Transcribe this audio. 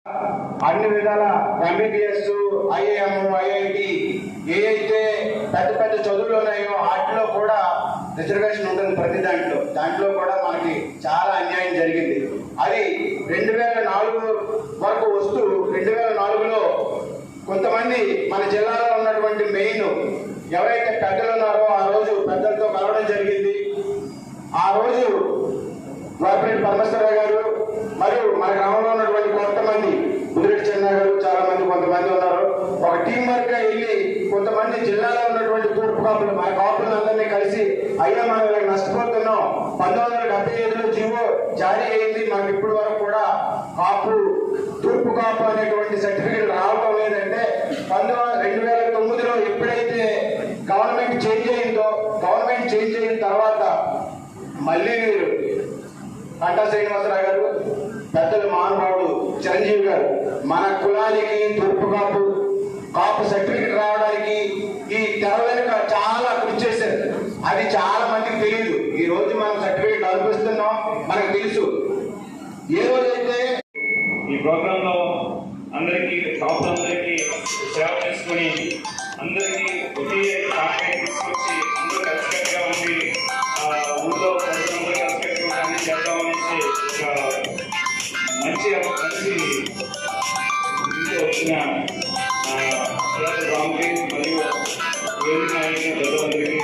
అన్ని విధాల MBBS, IIM, IIT ఏవైతే పెద్ద పెద్ద చదువులు ఉన్నాయో వాటిలో కూడా రిజర్వేషన్ ఉంటుంది. ప్రతి దాంట్లో కూడా మనకి చాలా అన్యాయం జరిగింది. అది 2004 వరకు వస్తూ 2004లో కొంతమంది మన జిల్లాలో ఉన్నటువంటి మెయిన్ ఎవరైతే పెద్దలు ఉన్నారో ఆ రోజు పెద్దలతో కలవడం జరిగింది. ఆ రోజు వారిపల్లి పరమేశ్వరరావు గారు మరియు మన గ్రామంలో ఉన్నటువంటి కొంతమంది బుదిరెడ్డి చెన్న గారు చాలా మంది కొంతమంది ఉన్నారు. ఒక టీం వర్క్ గా వెళ్ళి కొంతమంది జిల్లాలో ఉన్నటువంటి తూర్పు కాపులు మా కాపులందరినీ కలిసి అయ్యా మనం ఇలా నష్టపోతున్నాం, 1975లో జీవో జారీ అయింది, మాకు ఇప్పటి వరకు కూడా కాపు తూర్పు కాపు అనేటువంటి సర్టిఫికేట్ రావటం లేదంటే 2009లో ఎప్పుడైతే గవర్నమెంట్ చేంజ్ అయిందో గవర్నమెంట్ చేంజ్ అయిన తర్వాత మళ్ళీ కంటా శ్రీనివాసరావు గారు, పెద్దలు మహానుభావుడు చిరంజీవి గారు మన కులానికి తూర్పు కాపు సర్టిఫికెట్ రావడానికి ఈ తెర వెనుక చాలా కృషి చేశారు. అది చాలా మందికి తెలియదు. ఈ రోజు మనం సర్టిఫికెట్ అనిపిస్తున్నాం, మనకు తెలుసు. ఏ రోజైతే ఈ ప్రోగ్రామ్ లో అందరికీ కాపులందరికీ సేవ చేసుకుని అందరికీ ఒకే కాంటాక్ట్ తీసుకొచ్చి అందరూ కలిసికట్టుగా ఉండి ఊళ్ళో ప్రజలందరూ కలిసికట్టుగా అన్ని చేద్దామనేసి మంచి వచ్చిన రాముకి మరియు వేదిక నాయకులు పెద్దలందరికీ